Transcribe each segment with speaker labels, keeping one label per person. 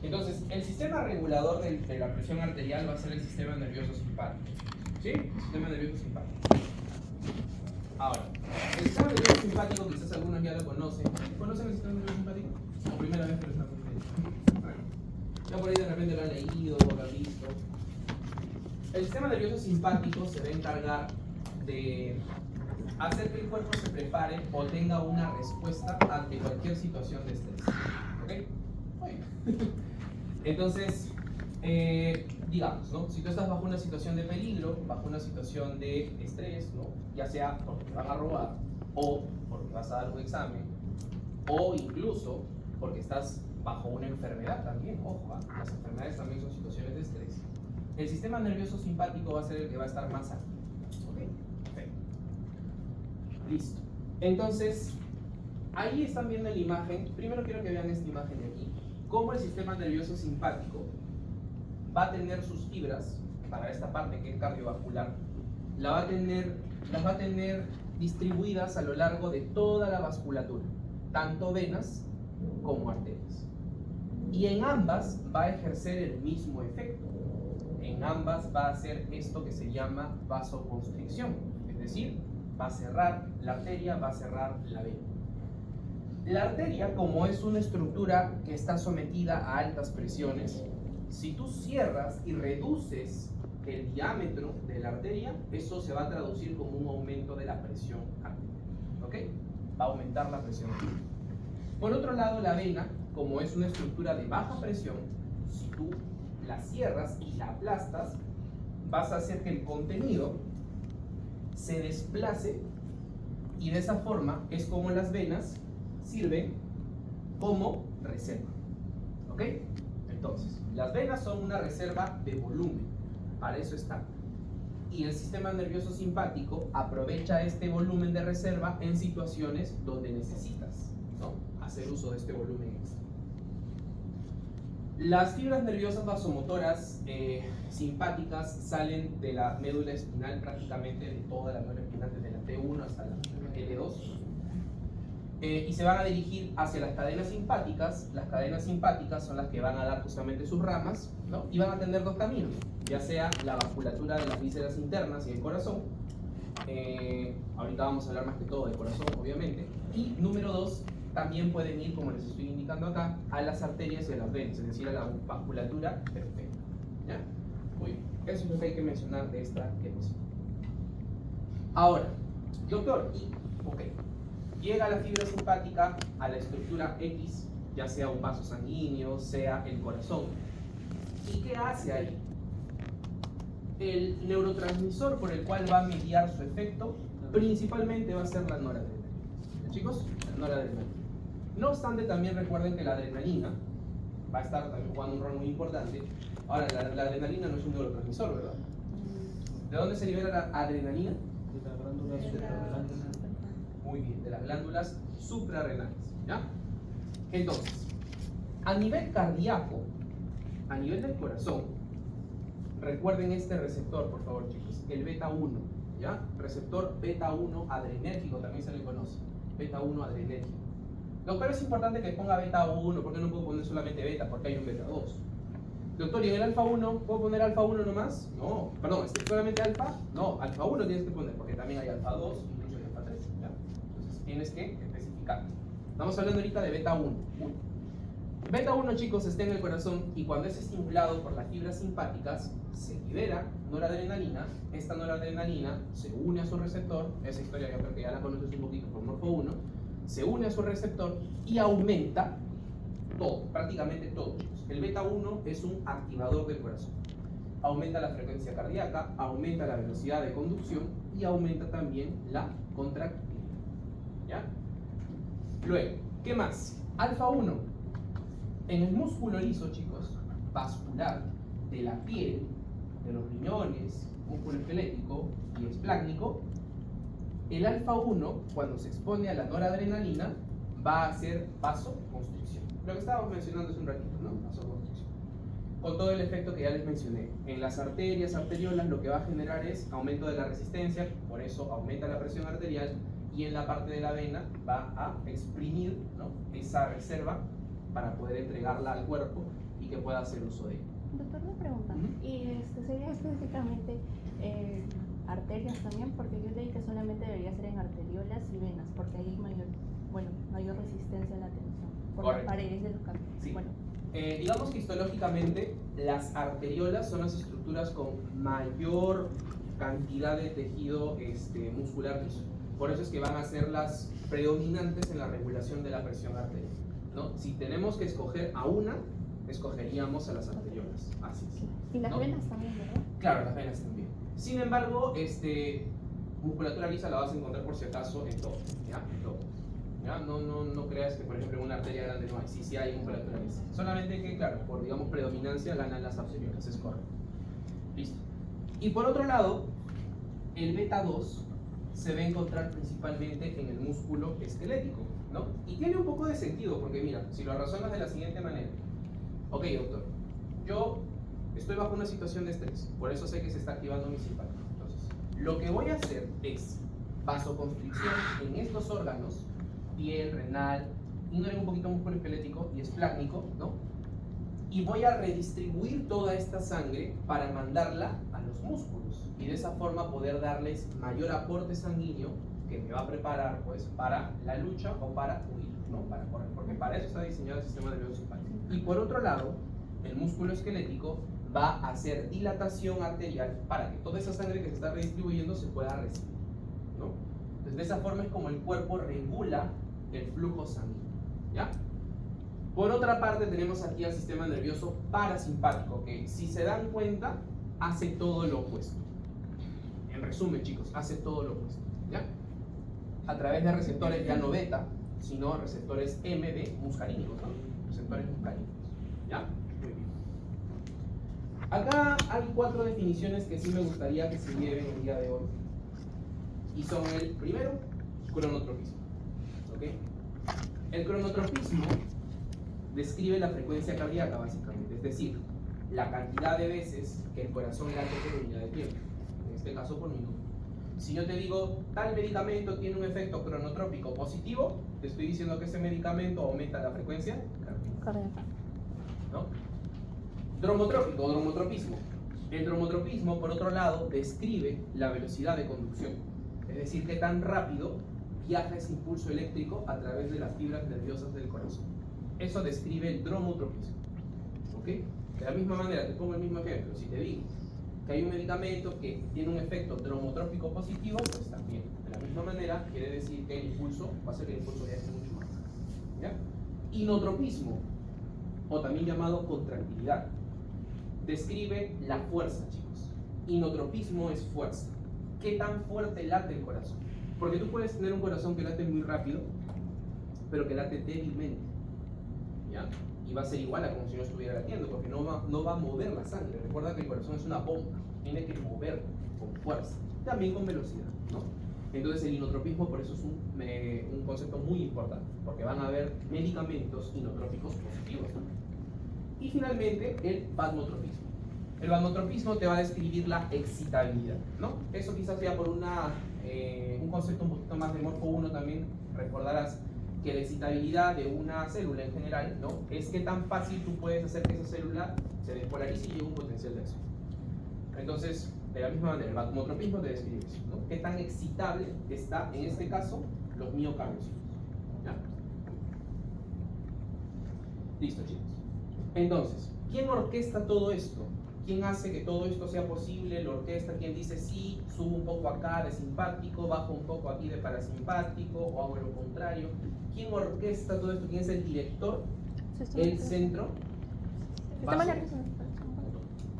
Speaker 1: Entonces, el sistema regulador de la presión arterial va a ser el sistema nervioso simpático. ¿Sí? El sistema nervioso simpático. Ahora, el sistema nervioso simpático, quizás algunos ya lo conocen. ¿Conocen el sistema nervioso simpático? ¿O primera vez que lo están viendo? Bueno, ya por ahí de repente lo han leído o lo han visto. El sistema nervioso simpático se va a encargar de hacer que el cuerpo se prepare o tenga una respuesta ante cualquier situación de estrés. ¿Ok? Bueno. Entonces, digamos, ¿no? Si tú estás bajo una situación de peligro, bajo una situación de estrés, ¿no? Ya sea porque te van a robar, o porque vas a dar un examen, o incluso porque estás bajo una enfermedad también, ojo, ¿eh? Las enfermedades también son situaciones de estrés. El sistema nervioso simpático va a ser el que va a estar más activo. ¿Ok? Perfecto. Listo. Entonces, ahí están viendo la imagen. Primero quiero que vean esta imagen de aquí. Cómo el sistema nervioso simpático va a tener sus fibras, para esta parte que es cardiovascular, las va a tener distribuidas a lo largo de toda la vasculatura, tanto venas como arterias. Y en ambas va a ejercer el mismo efecto. En ambas va a hacer esto que se llama vasoconstricción, es decir, va a cerrar la arteria, va a cerrar la vena. La arteria, como es una estructura que está sometida a altas presiones, si tú cierras y reduces el diámetro de la arteria, eso se va a traducir como un aumento de la presión arterial. ¿Ok? Va a aumentar la presión arterial. Por otro lado, la vena, como es una estructura de baja presión, si tú la cierras y la aplastas, vas a hacer que el contenido se desplace y de esa forma es como las venas sirven como reserva. ¿Ok? Entonces, las venas son una reserva de volumen, para eso están. Y el sistema nervioso simpático aprovecha este volumen de reserva en situaciones donde necesitas, ¿no?, hacer uso de este volumen extra. Las fibras nerviosas vasomotoras simpáticas salen de la médula espinal, prácticamente de toda la médula espinal, desde la T1 hasta la L2. Y se van a dirigir hacia las cadenas simpáticas. Las cadenas simpáticas son las que van a dar justamente sus ramas, ¿no? Y van a tener dos caminos, ya sea la vasculatura de las vísceras internas y el corazón. Ahorita vamos a hablar más que todo del corazón, obviamente. Y número dos, también pueden ir, como les estoy indicando acá, a las arterias y a las venas, es decir, a la vasculatura perfecta. ¿Ya? Muy bien, eso es lo que hay que mencionar de esta diapositiva. Ahora, doctor, ok, llega la fibra simpática a la estructura X, ya sea un vaso sanguíneo, sea el corazón. ¿Y qué hace ahí? El neurotransmisor por el cual va a mediar su efecto principalmente va a ser la noradrenalina. Chicos, la noradrenalina. No obstante, también recuerden que la adrenalina va a estar también jugando un rol muy importante. Ahora, la adrenalina no es un neurotransmisor, ¿verdad? ¿De dónde se libera la adrenalina?
Speaker 2: De las glándulas suprarrenales.
Speaker 1: Muy bien, de las glándulas suprarrenales. ¿Ya? Entonces, a nivel cardíaco, a nivel del corazón, recuerden este receptor, por favor, chicos, el beta 1, ¿ya? Receptor beta 1 adrenérgico, también se le conoce, beta 1 adrenérgico. Doctor, es importante que ponga beta 1, ¿por qué no puedo poner solamente beta? Porque hay un beta 2. Doctor, ¿y en el alfa 1 puedo poner alfa 1 nomás? No, perdón, ¿solamente alfa? No, alfa 1 tienes que poner, porque también hay alfa 2, incluso hay alfa 3, ¿ya? Entonces tienes que especificar. Estamos hablando ahorita de beta 1. Beta 1, chicos, está en el corazón y cuando es estimulado por las fibras simpáticas, se libera noradrenalina. Esta noradrenalina se une a su receptor. Esa historia yo creo que ya la conoces un poquito por Morfo 1. Se une a su receptor y aumenta todo, prácticamente todo, chicos. El beta 1 es un activador del corazón. Aumenta la frecuencia cardíaca, aumenta la velocidad de conducción y aumenta también la contractilidad. ¿Ya? Luego, ¿qué más? Alfa 1. En el músculo liso, chicos, vascular, de la piel, de los riñones, músculo esquelético y esplácnico, el alfa 1, cuando se expone a la noradrenalina, va a hacer vasoconstricción. Lo que estábamos mencionando hace un ratito, ¿no? Vasoconstricción. Con todo el efecto que ya les mencioné. En las arterias, arteriolas, lo que va a generar es aumento de la resistencia, por eso aumenta la presión arterial, y en la parte de la vena va a exprimir, ¿no?, esa reserva para poder entregarla al cuerpo y que pueda hacer uso de ello.
Speaker 3: Doctor, una pregunta.
Speaker 1: Ujú.
Speaker 3: ¿Y sería específicamente arterias también? Porque yo leí que solamente debería ser en arteriolas y venas, porque hay mayor resistencia a la tensión por
Speaker 1: Correcto.
Speaker 3: las paredes de los caminos.
Speaker 1: Sí.
Speaker 3: Bueno,
Speaker 1: Digamos que histológicamente las arteriolas son las estructuras con mayor cantidad de tejido muscular liso. Por eso es que van a ser las predominantes en la regulación de la presión arterial, ¿no? Si tenemos que escoger a una, escogeríamos a las arteriolas. Así es.
Speaker 3: y las
Speaker 1: ¿no?
Speaker 3: venas también, ¿verdad?
Speaker 1: Claro, las venas también. Sin embargo, musculatura lisa la vas a encontrar por si acaso en todo, ¿ya? En todo. ¿Ya? No creas que, por ejemplo, en una arteria grande no hay. Sí hay musculatura lisa. Solamente que, claro, por, digamos, predominancia ganan las arteriolas, es correcto. Listo. Y por otro lado, el beta 2 se va a encontrar principalmente en el músculo esquelético, ¿no? Y tiene un poco de sentido, porque mira, si lo razonas de la siguiente manera. Ok, doctor, yo estoy bajo una situación de estrés, por eso sé que se está activando mi simpático. Entonces, lo que voy a hacer es vasoconstricción en estos órganos, piel, renal, ignoren un poquito músculo esquelético y esplácnico, ¿no? Y voy a redistribuir toda esta sangre para mandarla a los músculos y de esa forma poder darles mayor aporte sanguíneo que me va a preparar pues para la lucha o para huir, ¿no? Para correr, porque para eso está diseñado el sistema nervioso simpático. Y por otro lado, el músculo esquelético va a hacer dilatación arterial para que toda esa sangre que se está redistribuyendo se pueda recibir, ¿no? Entonces de esa forma es como el cuerpo regula el flujo sanguíneo, ¿ya? Por otra parte tenemos aquí al sistema nervioso parasimpático, que si se dan cuenta, hace todo lo opuesto. En resumen, chicos, hace todo lo opuesto, ¿ya? A través de receptores ya no beta, sino receptores MD muscarínicos, ¿no? Receptores muscarínicos, ¿ya? Muy bien. Acá hay 4 definiciones que sí me gustaría que se lleven el día de hoy. Y son el primero, cronotropismo. ¿Ok? El cronotropismo describe la frecuencia cardíaca básicamente, es decir, la cantidad de veces que el corazón late por unidad de tiempo, en este caso por minuto. Si yo te digo, tal medicamento tiene un efecto cronotrópico positivo, te estoy diciendo que ese medicamento aumenta la frecuencia cardíaca, ¿no? Dromotrópico o dromotropismo. El dromotropismo, por otro lado, describe la velocidad de conducción, es decir, qué tan rápido viaja ese impulso eléctrico a través de las fibras nerviosas del corazón. Eso describe el dromotropismo, ¿ok? De la misma manera, te pongo el mismo ejemplo. Si te digo que hay un medicamento que tiene un efecto dromotrópico positivo, pues también, de la misma manera, quiere decir que el impulso va a ser que el impulso viaje mucho más, ¿ya? Inotropismo, o también llamado contractilidad, describe la fuerza, chicos. Inotropismo es fuerza. ¿Qué tan fuerte late el corazón? Porque tú puedes tener un corazón que late muy rápido, pero que late débilmente, ¿ya? Y va a ser igual a como si no estuviera latiendo, porque no va a mover la sangre. Recuerda que el corazón es una bomba, tiene que mover con fuerza, también con velocidad, ¿no? Entonces el inotropismo por eso es un concepto muy importante, porque van a haber medicamentos inotrópicos positivos, ¿no? Y finalmente el vasmotropismo. El vasmotropismo te va a describir la excitabilidad, ¿no? Eso quizás sea por un concepto un poquito más de Morfo 1 también, recordarás que la excitabilidad de una célula en general, ¿no? Es que tan fácil tú puedes hacer que esa célula se despolarice y llegue a un potencial de acción. Entonces, de la misma manera, el vasmotropismo te describe eso, ¿no? Qué tan excitable está, en este caso, los miocardios, ¿ya? Listo, chicos. Entonces, ¿quién orquesta todo esto? ¿Quién hace que todo esto sea posible? ¿La orquesta? ¿Quién dice sí, subo un poco acá de simpático, bajo un poco aquí de parasimpático o hago lo contrario? ¿Quién orquesta todo esto? ¿Quién es el director? El centro vasomotor,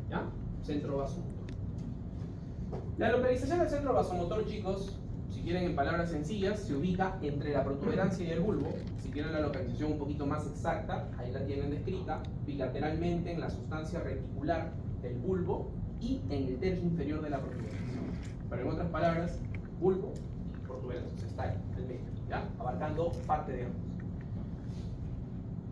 Speaker 1: ¿ya? Centro vasomotor. La localización del centro vasomotor, chicos, si quieren en palabras sencillas, se ubica entre la protuberancia y el bulbo. Si quieren la localización un poquito más exacta, ahí la tienen descrita, bilateralmente en la sustancia reticular del bulbo y en el tercio inferior de la protuberancia. Pero en otras palabras, bulbo y protuberancia, o sea, está ahí, el medio, ¿ya? Abarcando parte de ambos.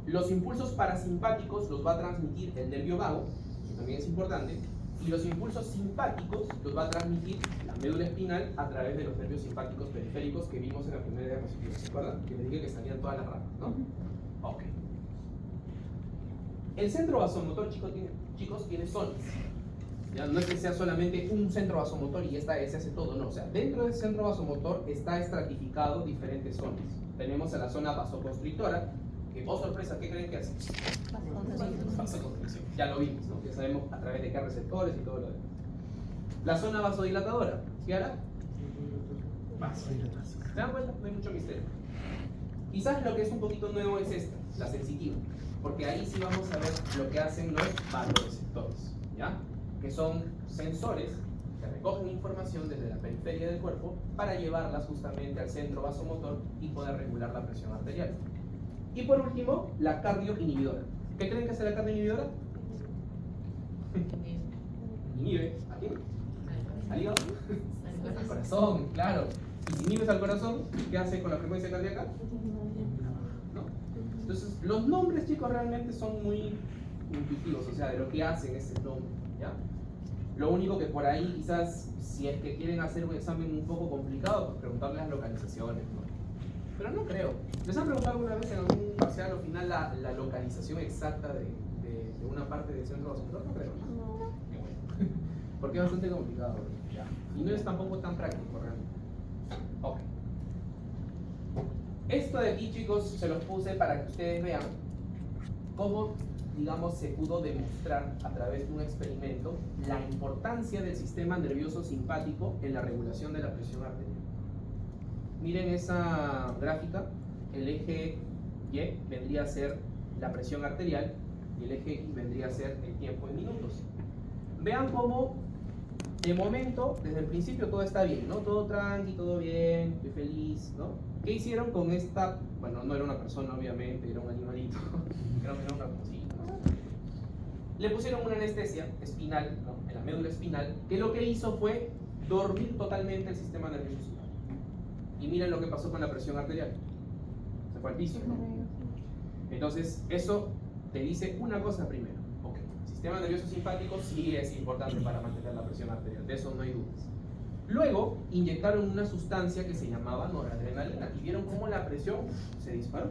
Speaker 1: Los impulsos parasimpáticos los va a transmitir el nervio vago, que también es importante, y los impulsos simpáticos los va a transmitir la médula espinal a través de los nervios simpáticos periféricos que vimos en la primera diapositiva. ¿Se acuerdan? Que les dije que salían todas las ramas, ¿no? Ok. El centro vasomotor, chicos, tiene zonas. Ya no es que sea solamente un centro vasomotor y esta se hace todo, no. O sea, dentro del centro vasomotor está estratificado diferentes zonas. Tenemos a la zona vasoconstrictora, que, oh sorpresa, ¿qué creen que hace? Vasoconstricción. Ya lo vimos, ¿no? Ya sabemos a través de qué receptores y todo lo demás. La zona vasodilatadora, ¿sí ahora? Vasodilatadora. ¿Se dan cuenta? No hay mucho misterio. Quizás lo que es un poquito nuevo es esta, la sensitiva, porque ahí sí vamos a ver lo que hacen los vasoreceptores, ¿ya? Que son sensores que recogen información desde la periferia del cuerpo para llevarlas justamente al centro vasomotor y poder regular la presión arterial. Y por último, la cardioinhibidora. ¿Qué creen que hace la cardioinhibidora? Inhibe. ¿A quién? ¿Al hígado? Al corazón, claro. Y si inhibes al corazón, ¿qué hace con la frecuencia cardíaca? ¿No? Entonces, los nombres, chicos, realmente son muy intuitivos, o sea, de lo que hacen ese nombre, ¿ya? Lo único que por ahí, quizás, si es que quieren hacer un examen un poco complicado, pues preguntarles las localizaciones, ¿no? Pero no creo. ¿Les han preguntado alguna vez en algún parcial o final la localización exacta de una parte del centro vasomotor? No creo, ¿no? Qué bueno. Porque es bastante complicado, ¿ya? Y no es tampoco tan práctico, realmente. Ok. Esto de aquí, chicos, se los puse para que ustedes vean cómo, digamos, se pudo demostrar a través de un experimento la importancia del sistema nervioso simpático en la regulación de la presión arterial. Miren esa gráfica, el eje Y vendría a ser la presión arterial y el eje X vendría a ser el tiempo en minutos. Vean cómo, de momento, desde el principio todo está bien, ¿no? Todo tranqui, todo bien, estoy feliz, ¿no? ¿Qué hicieron con esta? Bueno, no era una persona, obviamente, era un animalito, era una cosita, ¿no? Le pusieron una anestesia espinal, ¿no? En la médula espinal, que lo que hizo fue dormir totalmente el sistema nervioso simpático. Y miren lo que pasó con la presión arterial. Se fue al piso, ¿no? Entonces, eso te dice una cosa primero. Ok, el sistema nervioso simpático sí es importante para mantener la presión arterial, de eso no hay dudas. Luego, inyectaron una sustancia que se llamaba noradrenalina y vieron cómo la presión se disparó.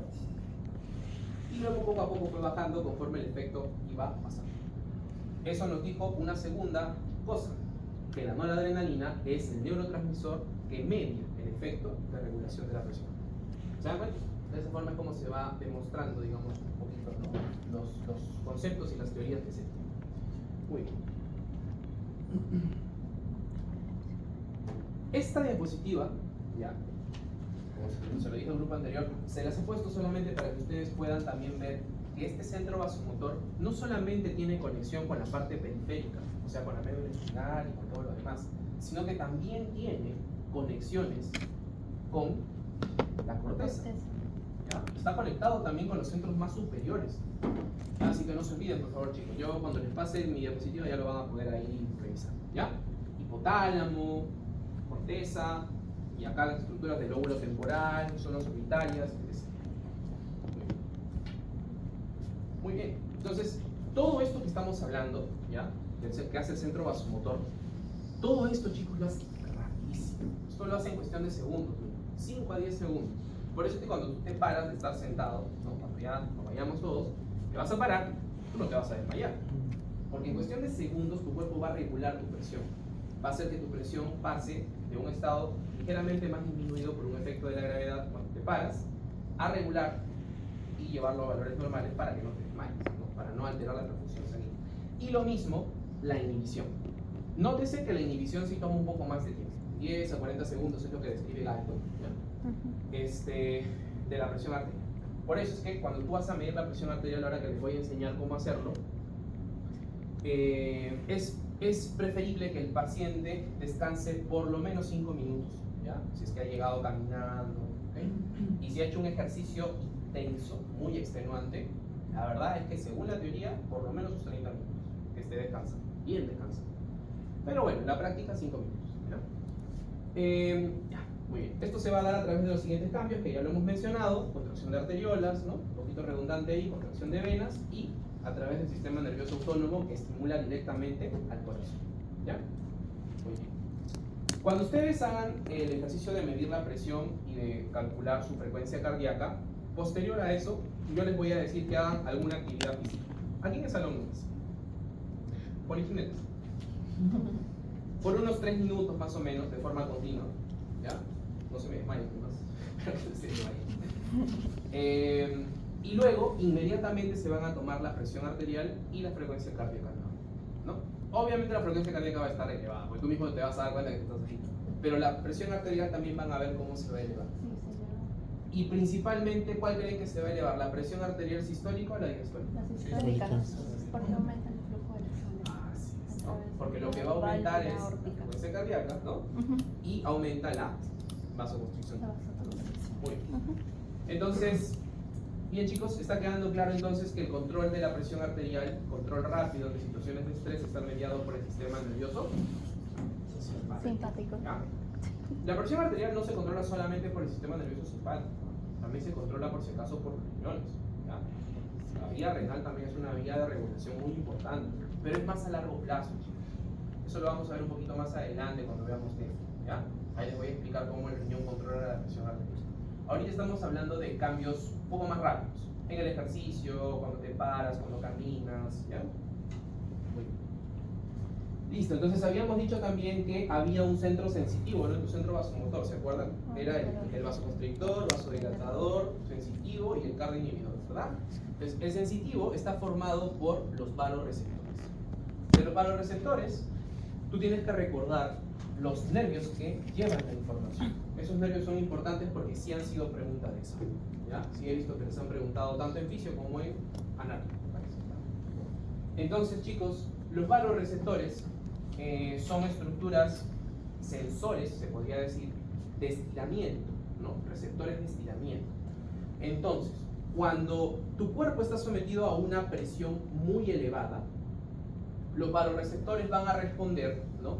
Speaker 1: Y luego poco a poco fue bajando conforme el efecto iba pasando. Eso nos dijo una segunda cosa, que la noradrenalina es el neurotransmisor que media el efecto de regulación de la presión. ¿Se dan cuenta? De esa forma es como se va demostrando, digamos, un poquito, ¿no? los conceptos y las teorías que se tienen. Muy bien. Esta diapositiva, ya, como se lo dije al grupo anterior, se las he puesto solamente para que ustedes puedan también ver que este centro vasomotor no solamente tiene conexión con la parte periférica, o sea, con la médula espinal y con todo lo demás, sino que también tiene conexiones con la corteza. ¿Ya? Está conectado también con los centros más superiores. Así que no se olviden, por favor, chicos. Yo cuando les pase mi diapositiva ya lo van a poder ahí revisar. ¿Ya? Hipotálamo, corteza, y acá las estructuras del lóbulo temporal, zonas orbitarias, etc. Muy bien. Entonces, todo esto que estamos hablando, ¿ya? Que hace el centro vasomotor, todo esto, chicos, lo hace rapidísimo. Esto lo hace en cuestión de segundos, 5 a 10 segundos. Por eso es que cuando tú te paras de estar sentado, ¿no? Cuando ya nos vayamos todos, te vas a parar, tú no te vas a desmayar. Porque en cuestión de segundos tu cuerpo va a regular tu presión. Va a hacer que tu presión pase de un estado ligeramente más disminuido por un efecto de la gravedad cuando te paras, a regular y llevarlo a valores normales para que no te desmayes, ¿no? Para no alterar la perfusión sanguínea. Y lo mismo, la inhibición. Nótese que la inhibición sí toma un poco más de tiempo. 10 a 40 segundos es lo que describe el alto, ¿ya? De la presión arterial. Por eso es que cuando tú vas a medir la presión arterial, ahora que les voy a enseñar cómo hacerlo, es preferible que el paciente descanse por lo menos 5 minutos, ¿ya? Si es que ha llegado caminando, ¿okay? Y si ha hecho un ejercicio intenso, muy extenuante, la verdad es que según la teoría, por lo menos sus 30 minutos, que esté descansando, bien descansado. Pero bueno, en la práctica 5 minutos, ¿ya? Muy bien. Esto se va a dar a través de los siguientes cambios que ya lo hemos mencionado: contracción de arteriolas, ¿no? Un poquito redundante ahí, contracción de venas, y a través del sistema nervioso autónomo que estimula directamente al corazón, ¿ya? Muy bien. Cuando ustedes hagan el ejercicio de medir la presión y de calcular su frecuencia cardíaca, posterior a eso, yo les voy a decir que hagan alguna actividad física. ¿Aquí en el salón nomás? Polijinetes. Por unos 3 minutos más o menos, de forma continua. ¿Ya? No se me desmayen más. Se desmayen. Y luego, inmediatamente se van a tomar la presión arterial y la frecuencia cardíaca, ¿no? Obviamente la frecuencia cardíaca va a estar elevada, porque tú mismo te vas a dar cuenta que estás ahí. Pero la presión arterial también van a ver cómo se va a elevar. Y principalmente, ¿cuál creen que se va a elevar? ¿La presión arterial sistólica o la diastólica?
Speaker 3: Las históricas, porque aumenta el flujo de la sangre.
Speaker 1: Así es, ¿no?
Speaker 3: A través
Speaker 1: Porque
Speaker 3: de
Speaker 1: lo que va a
Speaker 3: la
Speaker 1: aumentar
Speaker 3: válvula
Speaker 1: es la
Speaker 3: aórtica.
Speaker 1: frecuencia cardíaca, ¿no? Y aumenta la vasoconstricción.
Speaker 3: La vasoconstricción.
Speaker 1: Muy bien. Entonces, bien chicos, está quedando claro entonces que el control de la presión arterial, control rápido de situaciones de estrés, está mediado por el sistema nervioso
Speaker 3: Simpático.
Speaker 1: ¿ya? La presión arterial no se controla solamente por el sistema nervioso simpático, ¿no? También se controla por si acaso por los riñones, ¿ya? La vía renal también es una vía de regulación muy importante, pero es más a largo plazo, chicos. Eso lo vamos a ver un poquito más adelante cuando veamos esto, ¿ya? Ahí les voy a explicar cómo el riñón controla la presión arterial. Ahorita estamos hablando de cambios un poco más rápidos, en el ejercicio, cuando te paras, cuando caminas, ¿ya? Muy bien. Listo, entonces habíamos dicho también que había un centro sensitivo, ¿no? En tu centro vasomotor, ¿se acuerdan? Era el vasoconstrictor, vasodilatador, sensitivo y el cardioinhibidor, ¿verdad? Entonces, el sensitivo está formado por los vasoreceptores. De los vasoreceptores, tú tienes que recordar los nervios que llevan la información. Esos nervios son importantes porque sí han sido preguntas de examen, ¿ya? Sí he visto que les han preguntado tanto en fisio como en análisis. Entonces, chicos, los vasoreceptores son estructuras sensores, se podría decir, de estiramiento, ¿no? Receptores de estiramiento. Entonces, cuando tu cuerpo está sometido a una presión muy elevada, los vasoreceptores van a responder, ¿no?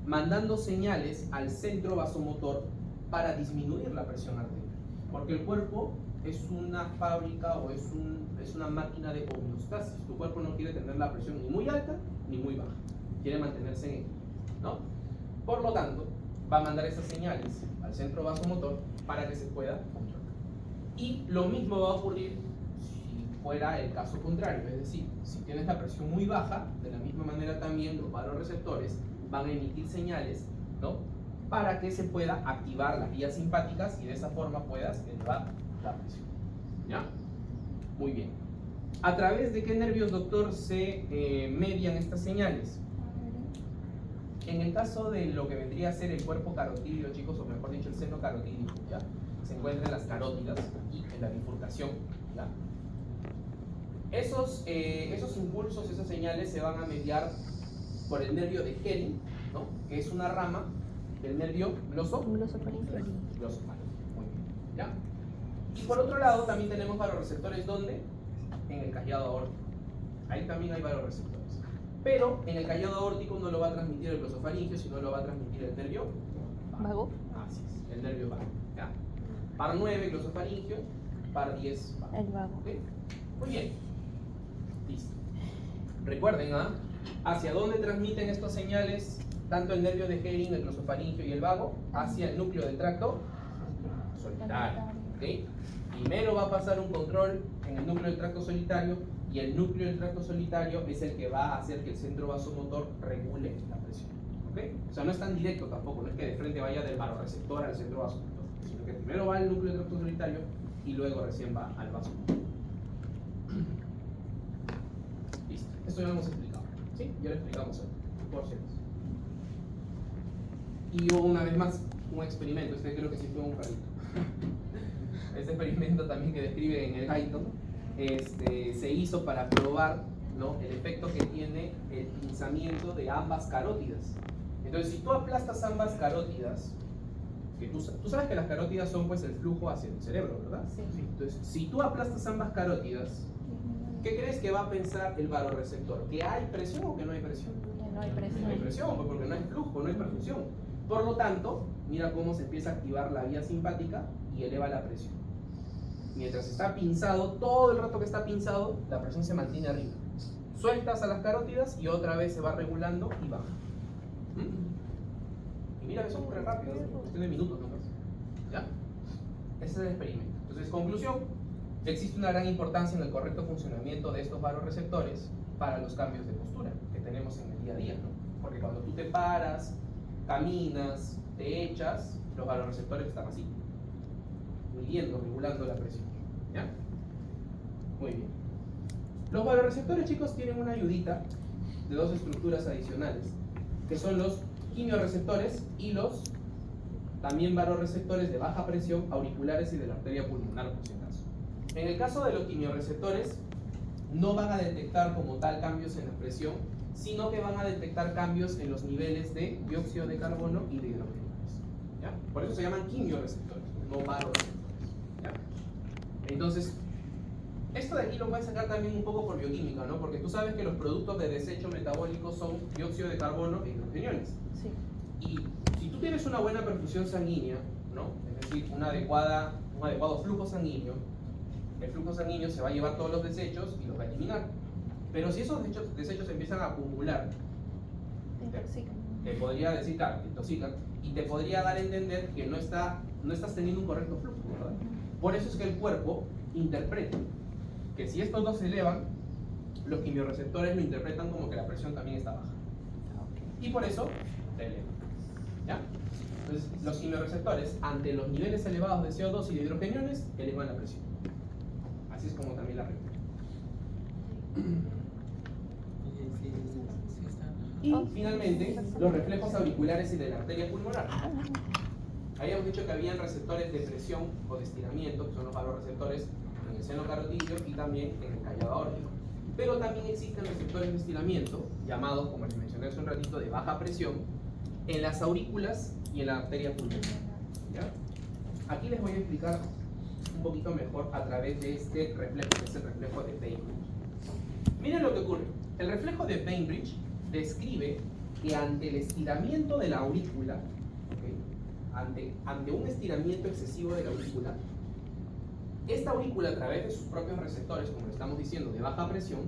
Speaker 1: Mandando señales al centro vasomotor para disminuir la presión arterial. Porque el cuerpo es una fábrica o es una máquina de homeostasis. Tu cuerpo no quiere tener la presión ni muy alta ni muy baja. Quiere mantenerse en equilibrio, ¿no? Por lo tanto, va a mandar esas señales al centro vasomotor para que se pueda controlar. Y lo mismo va a ocurrir si fuera el caso contrario, es decir, si tienes la presión muy baja, de la misma manera también los vasoreceptores van a emitir señales, ¿no? Para que se pueda activar las vías simpáticas y de esa forma puedas elevar la presión, ¿ya? Muy bien. ¿A través de qué nervios, doctor, se median estas señales? En el caso de lo que vendría a ser el cuerpo carotídeo, chicos, o mejor dicho, el seno carotídeo, ¿ya? Se encuentra en las carótidas y en la bifurcación, ¿ya? Esos impulsos, esas señales se van a mediar por el nervio de Hennig, ¿no? Que es una rama del nervio glosofaríngeo. Muy bien, ¿ya? Y por otro lado también tenemos vasoreceptores, ¿dónde? En el callado aórtico. Ahí también hay vasoreceptores. Pero en el callado aórtico no lo va a transmitir el glosofaríngeo, sino lo va a transmitir el nervio vago. Así es, el nervio vago, ¿ya? Par 9, glosofaríngeo, par 10, vago.
Speaker 3: El vago.
Speaker 1: ¿Okay? Muy bien. Listo. Recuerden, ¿hacia dónde transmiten estas señales tanto el nervio de Hennig, el glosofaríngeo y el vago? Hacia el núcleo del tracto solitario. ¿Okay? Primero va a pasar un control en el núcleo del tracto solitario y el núcleo del tracto solitario es el que va a hacer que el centro vasomotor regule la presión. ¿Okay? O sea, no es tan directo tampoco, no es que de frente vaya del vasoreceptor al centro vasomotor, sino que primero va al núcleo del tracto solitario y luego recién va al vasomotor. Listo, esto ya lo hemos explicado, ¿sí? Ya lo explicamos hoy, por cierto. Y hubo una vez más un experimento, este creo que sí fue un rarito. Este experimento también que describe en el Guyton, se hizo para probar, ¿no? El efecto que tiene el pinzamiento de ambas carótidas. Entonces, si tú aplastas ambas carótidas, que tú sabes que las carótidas son pues el flujo hacia el cerebro, ¿verdad?
Speaker 3: Sí.
Speaker 1: Entonces, si tú aplastas ambas carótidas, ¿qué crees que va a pensar el vasoreceptor? ¿Que hay presión o que no hay presión?
Speaker 3: Que no hay presión.
Speaker 1: No hay presión, pues porque no hay flujo, no hay perfusión. Por lo tanto, mira cómo se empieza a activar la vía simpática y eleva la presión. Mientras está pinzado, todo el rato que está pinzado, la presión se mantiene arriba. Sueltas a las carótidas y otra vez se va regulando y baja. Y mira que eso ocurre rápido, cuestión de minutos nomás. ¿Ya? Ese es el experimento. Entonces, conclusión, existe una gran importancia en el correcto funcionamiento de estos vasoreceptores para los cambios de postura que tenemos en el día a día, ¿no? Porque cuando tú te paras, caminas, te echas, los vasoreceptores están así, midiendo, regulando la presión, ¿ya? Muy bien. Los vasoreceptores, chicos, tienen una ayudita de dos estructuras adicionales, que son los quimioreceptores y los también vasoreceptores de baja presión auriculares y de la arteria pulmonar, por si acaso. En el caso de los quimioreceptores, no van a detectar como tal cambios en la presión, sino que van a detectar cambios en los niveles de dióxido de carbono y de hidrógeno. ¿Ya? Por eso se llaman quimioreceptores, no vasoreceptores. ¿Ya? Entonces, esto de aquí lo puedes sacar también un poco por bioquímica, ¿no? Porque tú sabes que los productos de desecho metabólico son dióxido de carbono e hidrogeniones.
Speaker 3: Sí.
Speaker 1: Y si tú tienes una buena perfusión sanguínea, ¿no? Es decir, un adecuado flujo sanguíneo, el flujo sanguíneo se va a llevar todos los desechos y los va a eliminar. Pero si esos desechos empiezan a acumular,
Speaker 3: Te intoxican.
Speaker 1: te podría decir, claro, te intoxican, y te podría dar a entender que no estás teniendo un correcto flujo, ¿verdad? Por eso es que el cuerpo interpreta que si estos dos se elevan, los quimioreceptores lo interpretan como que la presión también está baja. Y por eso te elevan. ¿Ya? Entonces, los quimioreceptores, ante los niveles elevados de CO2 y de hidrogeniones, elevan la presión. Así es como también la regla. Y finalmente, los reflejos auriculares y de la arteria pulmonar. Habíamos dicho que habían receptores de presión o de estiramiento, que son los vasoreceptores en el seno carotídeo y también en el callado aórtico. Pero también existen receptores de estiramiento, llamados, como les mencioné hace un ratito, de baja presión, en las aurículas y en la arteria pulmonar. ¿Ya? Aquí les voy a explicar un poquito mejor a través de este reflejo, que es el reflejo de Bainbridge. Miren lo que ocurre. El reflejo de Bainbridge describe que ante el estiramiento de la aurícula, ¿okay? ante un estiramiento excesivo de la aurícula, esta aurícula, a través de sus propios receptores, como le estamos diciendo, de baja presión,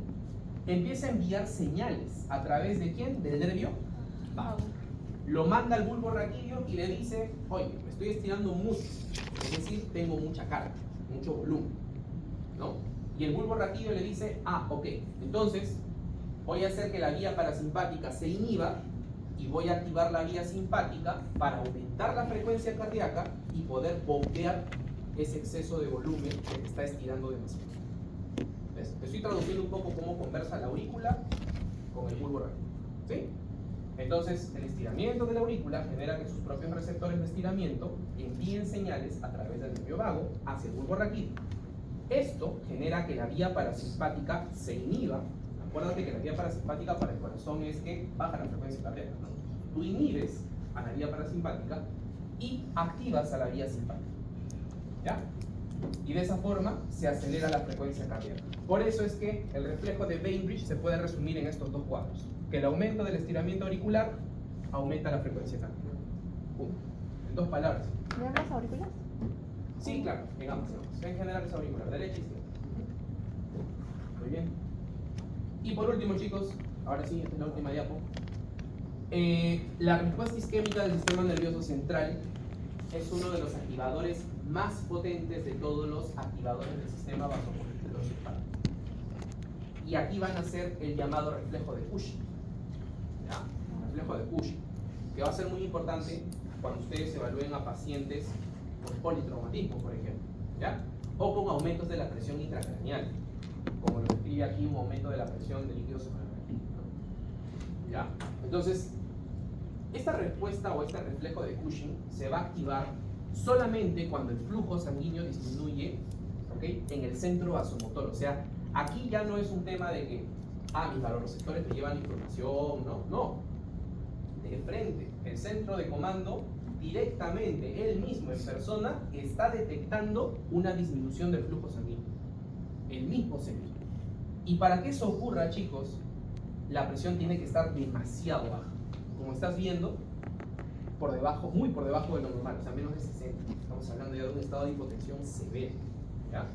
Speaker 1: empieza a enviar señales. ¿A través de quién? Del nervio vago. Lo manda al bulbo raquídeo y le dice, oye, me estoy estirando mucho, es decir, tengo mucha carga, mucho volumen, ¿no? Y el bulbo raquídeo le dice, ok, entonces voy a hacer que la vía parasimpática se inhiba y voy a activar la vía simpática para aumentar la frecuencia cardíaca y poder bombear ese exceso de volumen que te está estirando demasiado. ¿Ves? Te estoy traduciendo un poco cómo conversa la aurícula con el bulbo raquídeo, ¿sí? Entonces, el estiramiento de la aurícula genera que sus propios receptores de estiramiento envíen señales a través del nervio vago hacia el bulbo raquídeo. Esto genera que la vía parasimpática se inhiba. Acuérdate que la vía parasimpática para el corazón es que baja la frecuencia cardíaca, ¿no? Tú inhibes a la vía parasimpática y activas a la vía simpática. ¿Ya? Y de esa forma se acelera la frecuencia cardíaca. Por eso es que el reflejo de Bainbridge se puede resumir en estos dos cuadros. Que el aumento del estiramiento auricular aumenta la frecuencia cardíaca. En dos palabras.
Speaker 3: ¿De ambas aurículas?
Speaker 1: Sí, claro, en ambas. En general es auricular, derecha y izquierda. Muy bien. Y por último, chicos, ahora sí, esta es la última diapo. La respuesta isquémica del sistema nervioso central es uno de los activadores más potentes de todos los activadores del sistema vasoconstrictor simpático. Y aquí van a ser el llamado reflejo de Cushing. ¿Ya? Reflejo de Cushing, que va a ser muy importante cuando ustedes evalúen a pacientes con politraumatismo, por ejemplo, ¿ya? O con aumentos de la presión intracraneal, como lo describe aquí un aumento de la presión de líquido cefalorraquídeo, ¿no? ¿Ya? Entonces, esta respuesta o este reflejo de Cushing se va a activar solamente cuando el flujo sanguíneo disminuye, ¿okay? En el centro vasomotor. O sea, aquí ya no es un tema de que, mis vasoreceptores me llevan información, no, de frente, el centro de comando directamente, él mismo en persona, está detectando una disminución del flujo sanguíneo, el mismo centro. Y para que eso ocurra, chicos, la presión tiene que estar demasiado baja. Como estás viendo, por debajo, muy por debajo de lo normal, o sea, menos de 60. Estamos hablando ya de un estado de hipotensión severo, ¿ya?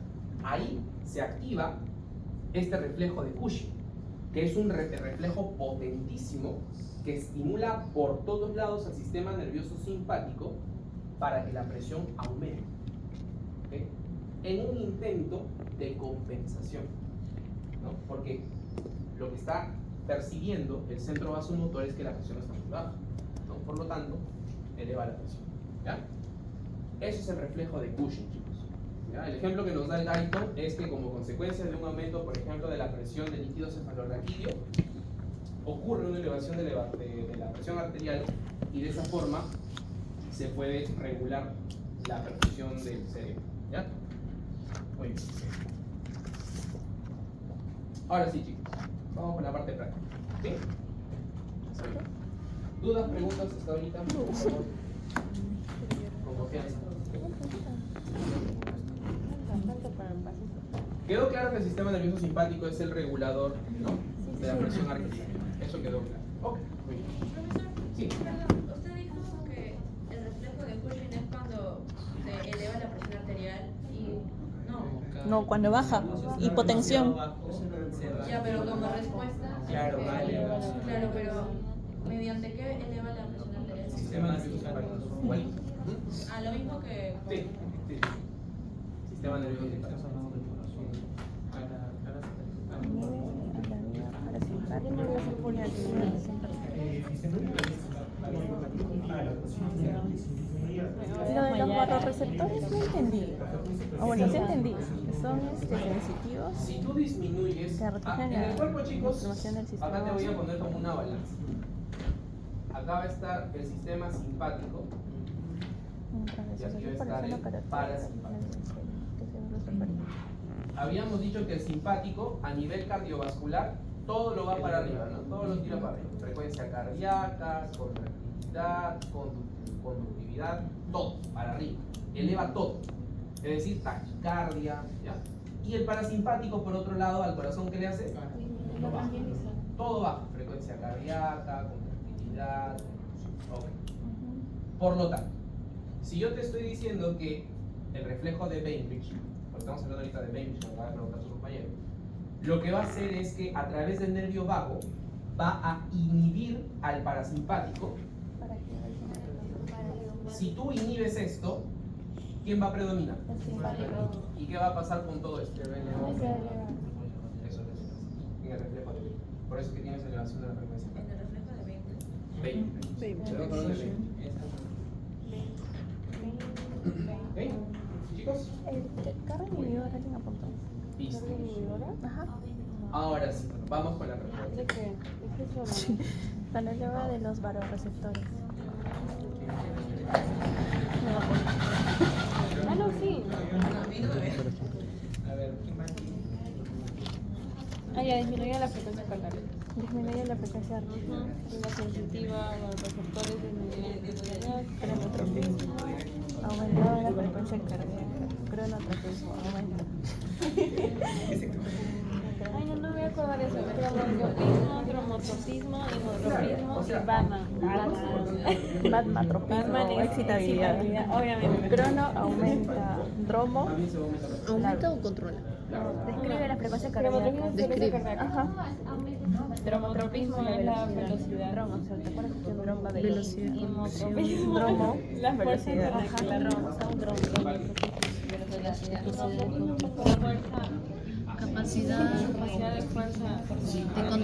Speaker 1: Ahí se activa este reflejo de Cushing, que es un reflejo potentísimo que estimula por todos lados al sistema nervioso simpático para que la presión aumente, ¿okay? En un intento de compensación, ¿no? Porque lo que está percibiendo el centro vasomotor es que la presión está muy baja, ¿no? Por lo tanto, eleva la presión, ¿ya? Eso es el reflejo de Cushing, chicos, ¿ya? El ejemplo que nos da el Guyton es que como consecuencia de un aumento, por ejemplo, de la presión del líquido cefalorraquídeo, ocurre una elevación de la presión arterial y de esa forma se puede regular la perfusión del cerebro, ¿ya? Muy bien. Ahora sí, chicos, vamos con la parte práctica, ¿sí? ¿Dudas, preguntas hasta ahorita? Por favor, con confianza. Quedó claro que el sistema nervioso simpático es el regulador, ¿no?, de la presión arterial. Eso quedó claro. Ok, muy bien.
Speaker 4: Profesor,
Speaker 1: Sí.
Speaker 4: perdón, usted dijo que el reflejo de Cushing es cuando se eleva la presión arterial y
Speaker 5: No, cuando baja. Hipotensión.
Speaker 4: ya, pero como respuesta.
Speaker 6: Claro, vale.
Speaker 4: Claro, pero ¿mediante qué eleva la presión arterial?
Speaker 1: Sistema nervioso simpático. Igualito.
Speaker 4: Ah, lo mismo que.
Speaker 1: Sí, sí. Sistema nervioso simpático.
Speaker 5: Lo de los barroreceptores no entendí. O bueno, sí entendí. Son sensitivos.
Speaker 1: Si tú disminuyes,
Speaker 5: Se retiran
Speaker 1: en el
Speaker 5: la
Speaker 1: cuerpo, chicos,
Speaker 5: información del sistema.
Speaker 1: acá te voy a poner como una balanza. Acá va a estar el sistema simpático y aquí va a estar el parasimpático. Habíamos dicho que el simpático, a nivel cardiovascular, todo lo va para arriba, ¿no? Todo lo tira para arriba. Frecuencia cardíaca, contractilidad, conductividad, todo para arriba. Eleva todo. Es decir, taquicardia, ¿ya? Y el parasimpático, por otro lado, al corazón, ¿qué le hace? Lo baja. Todo baja. Frecuencia cardíaca, contractilidad. Ok. Por lo tanto, si yo te estoy diciendo que el reflejo de Bainbridge, porque estamos hablando ahorita de Bainbridge, me acaba de preguntar su compañero, lo que va a hacer es que a través del nervio vago va a inhibir al parasimpático. Si tú inhibes esto, ¿quién va a predominar? ¿Y qué va a pasar con todo esto? Eso es en el reflejo de Bainbridge. Por eso es que tienes elevación de la frecuencia.
Speaker 4: En el reflejo de Bainbridge.
Speaker 1: Bainbridge. ¿Ok? ¿Chicos?
Speaker 5: ¿Carga inhibidora alguien apuntó?
Speaker 1: Listo.
Speaker 5: Ajá.
Speaker 1: Ahora sí, vamos con la pregunta.
Speaker 3: ¿De qué? ¿De qué es
Speaker 5: Sí. Cuando eleva de los barorreceptores.
Speaker 3: Ah, no, sí.
Speaker 4: A mí no me ve.
Speaker 6: A ver, ¿qué más?
Speaker 3: Ah, ya disminuye la frecuencia cardíaca.
Speaker 5: Disminuye la frecuencia
Speaker 3: La sensitiva, los receptores disminuyen
Speaker 5: cronotropismo. Aumenta la frecuencia cardíaca. Cronotropismo aumenta.
Speaker 3: Ay, no, no me voy a acordar eso. Cromotropismo, cromotropismo, himotropismo y
Speaker 5: Batmatropismo o excitabilidad.
Speaker 3: Obviamente.
Speaker 5: Crono aumenta. Dromo
Speaker 1: También se va a aumentar la frecuencia.
Speaker 5: ¿Aumenta o controla? Describe la frecuencia cardíaca.
Speaker 3: Describe.
Speaker 5: Ajá.
Speaker 3: Cromotropismo es la velocidad.
Speaker 5: Dromo, o sea, ¿te acuerdas que un dromo va a
Speaker 3: Velocidad. Himotropismo.
Speaker 5: Dromo,
Speaker 3: La fuerza
Speaker 5: velocidad.
Speaker 3: con la que la dromo. Capacidad de fuerza.
Speaker 1: Si activas